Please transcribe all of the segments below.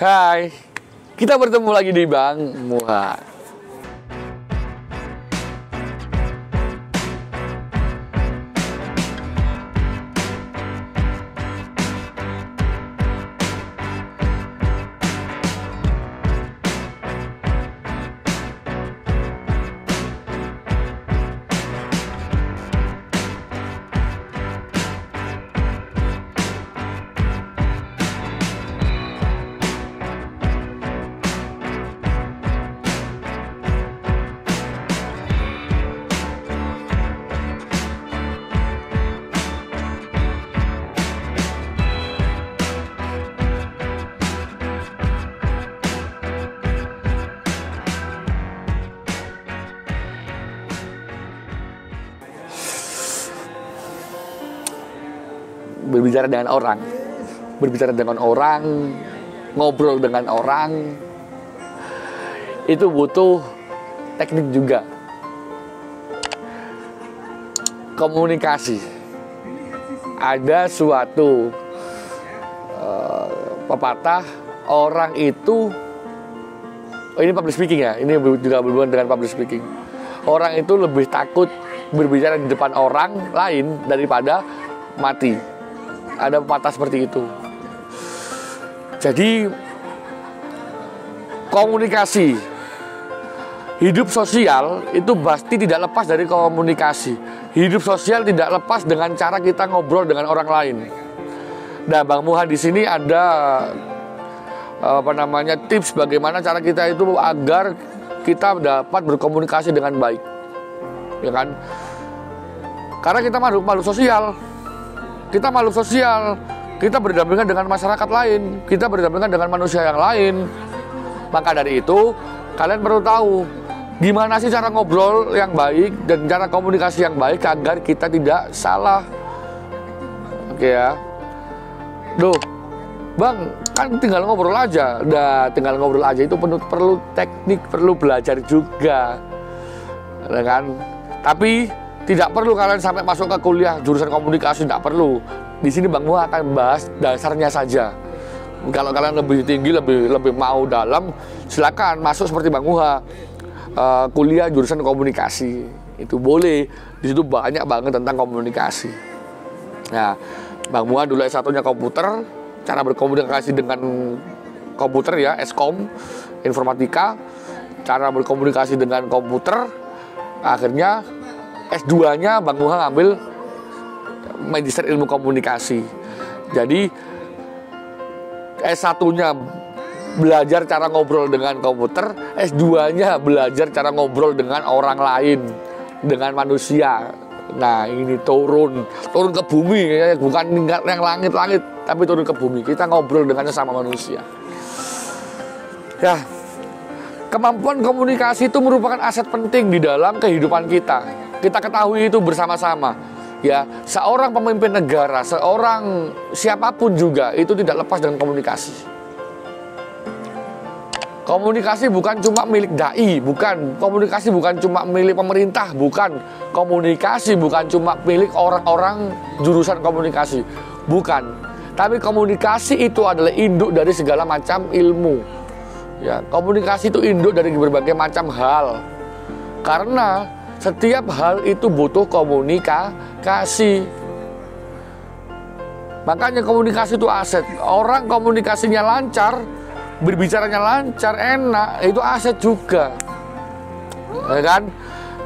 Hai, kita bertemu lagi di Bang Muha. Berbicara dengan orang, ngobrol dengan orang, itu butuh teknik juga. Komunikasi. Ada suatu pepatah, orang itu, ini public speaking ya, ini juga berhubungan dengan public speaking. Orang itu lebih takut berbicara di depan orang lain daripada mati. Ada pepatah seperti itu. Jadi komunikasi, hidup sosial itu pasti tidak lepas dari komunikasi. Hidup sosial tidak lepas dengan cara kita ngobrol dengan orang lain. Nah, Bang Muha di sini ada tips bagaimana cara kita itu agar kita dapat berkomunikasi dengan baik, ya kan? Karena kita makhluk sosial. Kita makhluk sosial, kita berdampingan dengan masyarakat lain, kita berdampingan dengan manusia yang lain. Maka dari itu, kalian perlu tahu gimana sih cara ngobrol yang baik dan cara komunikasi yang baik agar kita tidak salah. Oke ya. Duh, Bang, kan tinggal ngobrol aja. Nah, tinggal ngobrol aja itu perlu teknik, perlu belajar juga. Ya kan? Tapi tidak perlu kalian sampai masuk ke kuliah jurusan komunikasi, tidak perlu. Di sini Bang Muha akan bahas dasarnya saja. Kalau kalian lebih tinggi, lebih mau dalam, silakan masuk seperti Bang Muha, kuliah jurusan komunikasi. Itu boleh. Di situ banyak banget tentang komunikasi. Nah, Bang Muha dulu S1-nya komputer, cara berkomunikasi dengan komputer ya, Eskom, informatika, cara berkomunikasi dengan komputer. Akhirnya S2-nya Bang Muha ngambil Magister Ilmu Komunikasi. Jadi S1-nya belajar cara ngobrol dengan komputer, S2-nya belajar cara ngobrol dengan orang lain, dengan manusia. Nah, ini turun ke bumi ya, bukan yang langit-langit, tapi turun ke bumi. Kita ngobrol dengan sesama manusia. Ya, kemampuan komunikasi itu merupakan aset penting di dalam kehidupan kita. Kita ketahui itu bersama-sama. Ya, seorang pemimpin negara, seorang siapapun juga itu tidak lepas dengan komunikasi. Komunikasi bukan cuma milik dai, bukan. Komunikasi bukan cuma milik pemerintah, bukan. Komunikasi bukan cuma milik orang-orang jurusan komunikasi, bukan. Tapi komunikasi itu adalah induk dari segala macam ilmu. Ya, komunikasi itu induk dari berbagai macam hal. Karena setiap hal itu butuh komunikasi. Makanya komunikasi itu aset. Orang komunikasinya lancar, berbicaranya lancar, enak, itu aset juga. Ya kan?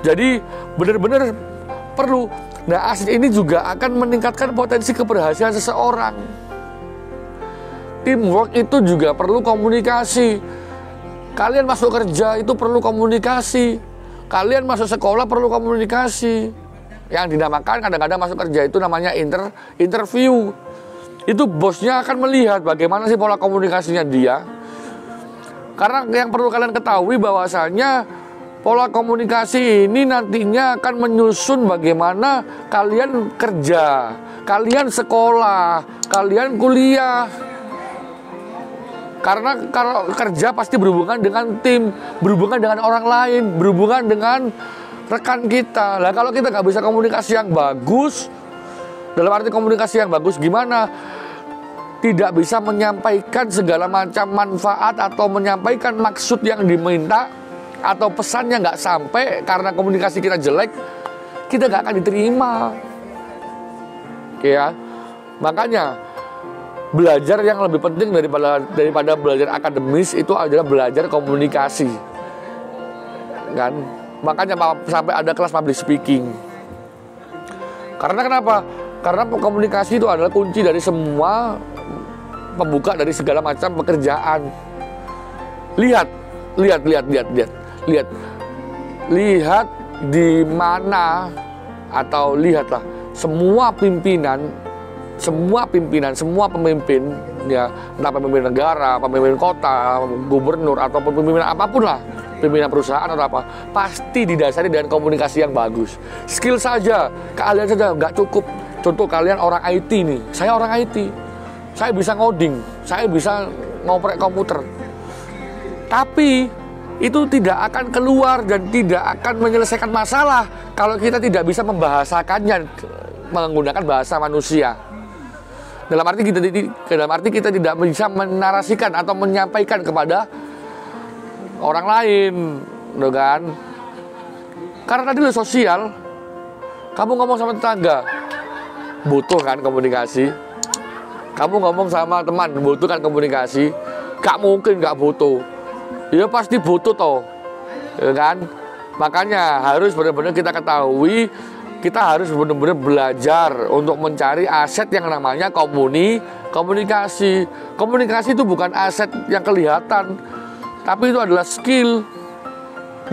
Jadi benar-benar perlu. Nah, aset ini juga akan meningkatkan potensi keberhasilan seseorang. Teamwork itu juga perlu komunikasi. Kalian masuk kerja itu perlu komunikasi. Kalian masuk sekolah perlu komunikasi. Yang dinamakan kadang-kadang masuk kerja itu namanya interview. Itu bosnya akan melihat bagaimana sih pola komunikasinya dia. Karena yang perlu kalian ketahui bahwasanya pola komunikasi ini nantinya akan menyusun bagaimana kalian kerja, kalian sekolah, kalian kuliah. Karena kalau kerja pasti berhubungan dengan tim, berhubungan dengan orang lain, berhubungan dengan rekan kita. Lah kalau kita nggak bisa komunikasi yang bagus, dalam arti komunikasi yang bagus gimana? tidak bisa menyampaikan segala macam manfaat atau menyampaikan maksud yang diminta, atau pesannya nggak sampai karena komunikasi kita jelek, kita nggak akan diterima. Oke ya, makanya belajar yang lebih penting daripada belajar akademis itu adalah belajar komunikasi, kan? Makanya sampai ada kelas public speaking. Karena kenapa? Karena komunikasi itu adalah kunci dari semua, pembuka dari segala macam pekerjaan. Lihat di mana, atau lihatlah semua pemimpin, ya, entah pemimpin negara, pemimpin kota, gubernur, atau pemimpin apapun lah, pimpinan perusahaan atau apa, pasti didasari dengan komunikasi yang bagus. Skill saja, kalian saja nggak cukup. Contoh kalian orang IT nih, saya orang IT, saya bisa ngoding, saya bisa ngoprek komputer, tapi itu tidak akan keluar dan tidak akan menyelesaikan masalah kalau kita tidak bisa membahasakannya menggunakan bahasa manusia. Dalam arti kita tidak bisa menarasikan atau menyampaikan kepada orang lain, kan? Karena tadi lo sosial, kamu ngomong sama tetangga, butuh kan komunikasi. Kamu ngomong sama teman, butuh kan komunikasi. Gak mungkin gak butuh, ya pasti butuh toh, ya kan? Makanya harus benar-benar kita ketahui, kita harus benar-benar belajar untuk mencari aset yang namanya komunikasi. Komunikasi itu bukan aset yang kelihatan, tapi itu adalah skill.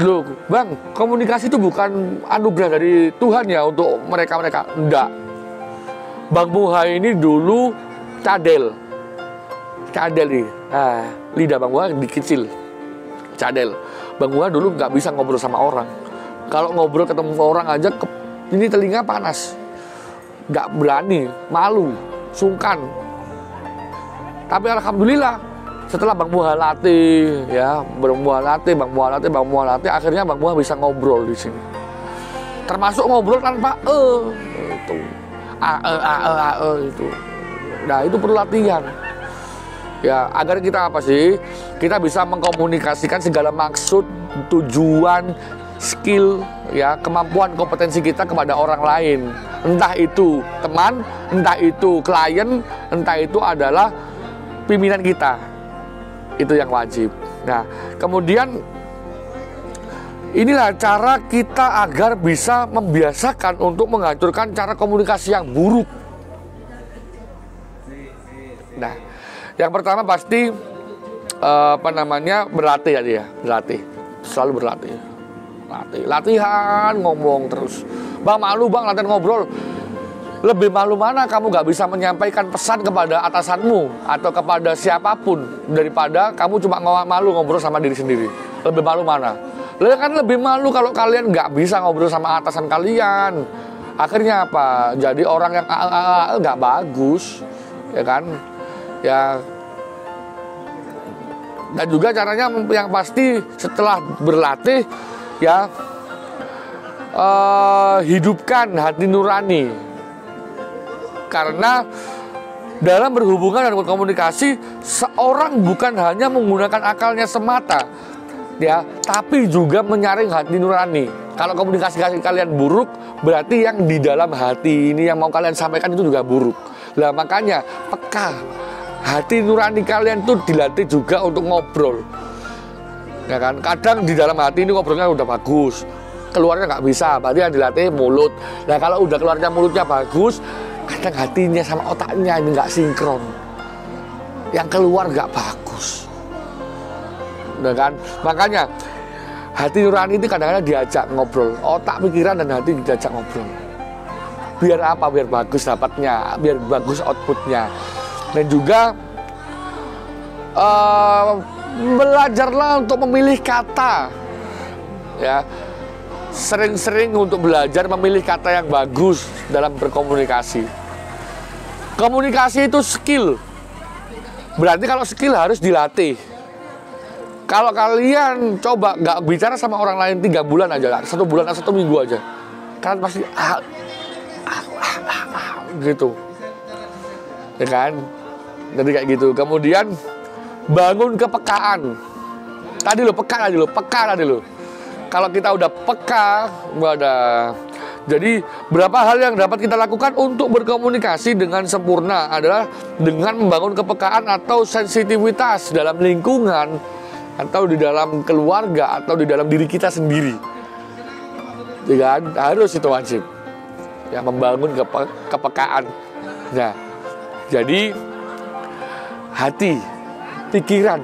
Loh, Bang, komunikasi itu bukan anugerah dari Tuhan ya untuk mereka-mereka. Enggak. Bang Muha ini dulu cadel nih. Lidah Bang Muha dikecil. Cadel. Bang Muha dulu nggak bisa ngobrol sama orang. Kalau ngobrol ketemu orang aja, ini telinga panas, nggak berani, malu, sungkan. Tapi alhamdulillah setelah Bang Muha latih, ya, Bang Muha latih, akhirnya Bang Muha bisa ngobrol di sini. Termasuk ngobrol tanpa itu, itu. Nah, itu perlu latihan. Ya, agar kita apa sih? Kita bisa mengkomunikasikan segala maksud, tujuan, skill, ya, kemampuan, kompetensi kita kepada orang lain. Entah itu teman, entah itu klien, entah itu adalah pimpinan kita. Itu yang wajib. Nah, kemudian inilah cara kita agar bisa membiasakan untuk menghancurkan cara komunikasi yang buruk. Nah, yang pertama pasti berlatih tadi ya, selalu berlatih. Latihan ngomong terus. Bang, malu Bang latihan ngobrol. Lebih malu mana kamu gak bisa menyampaikan pesan kepada atasanmu atau kepada siapapun daripada kamu cuma malu ngobrol sama diri sendiri. Lebih malu mana? Lebih malu kalau kalian gak bisa ngobrol sama atasan kalian. Akhirnya apa? Jadi orang yang gak bagus, ya kan? Ya. Dan juga caranya yang pasti setelah berlatih, ya, hidupkan hati nurani. Karena dalam berhubungan dan berkomunikasi, seorang bukan hanya menggunakan akalnya semata, ya, tapi juga menyaring hati nurani. Kalau komunikasi kalian buruk, berarti yang di dalam hati ini yang mau kalian sampaikan itu juga buruk. Nah, makanya peka. Hati nurani kalian tuh dilatih juga untuk ngobrol, ya kan? Kadang di dalam hati ini ngobrolnya udah bagus, keluarnya nggak bisa, berarti yang dilatih mulut. Nah, kalau udah keluarnya mulutnya bagus, kadang hatinya sama otaknya ini nggak sinkron, yang keluar nggak bagus, ya kan? Makanya hati nurani itu kadang-kadang diajak ngobrol, otak, pikiran, dan hati diajak ngobrol. Biar apa? Biar bagus dapatnya, biar bagus outputnya. Dan juga belajarlah untuk memilih kata, ya, sering-sering untuk belajar memilih kata yang bagus dalam berkomunikasi. Komunikasi itu skill, berarti kalau skill harus dilatih. Kalau kalian coba nggak bicara sama orang lain 3 bulan aja, 1 bulan atau 1 minggu aja, kalian pasti gitu, ya kan? Jadi kayak gitu. Kemudian bangun kepekaan. Peka tadi lo. Kalau kita udah peka, jadi berapa hal yang dapat kita lakukan untuk berkomunikasi dengan sempurna adalah dengan membangun kepekaan atau sensitivitas dalam lingkungan, atau di dalam keluarga, atau di dalam diri kita sendiri. Ya kan? Harus itu wajib. Ya, membangun kepekaan. Nah, jadi hati, pikiran,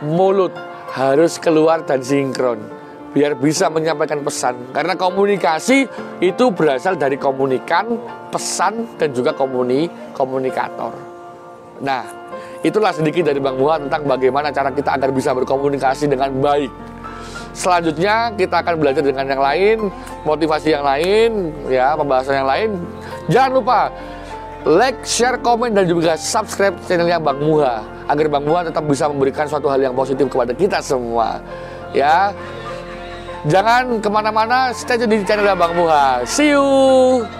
mulut harus keluar dan sinkron biar bisa menyampaikan pesan. Karena komunikasi itu berasal dari komunikan, pesan, dan juga komunikator. Nah, itulah sedikit dari Bang Muha tentang bagaimana cara kita agar bisa berkomunikasi dengan baik. Selanjutnya kita akan belajar dengan yang lain, motivasi yang lain, ya, pembahasan yang lain. Jangan lupa like, share, komen, dan juga subscribe channelnya Bang Muha agar Bang Muha tetap bisa memberikan suatu hal yang positif kepada kita semua. Ya, jangan kemana-mana, stay tune di channelnya Bang Muha. See you.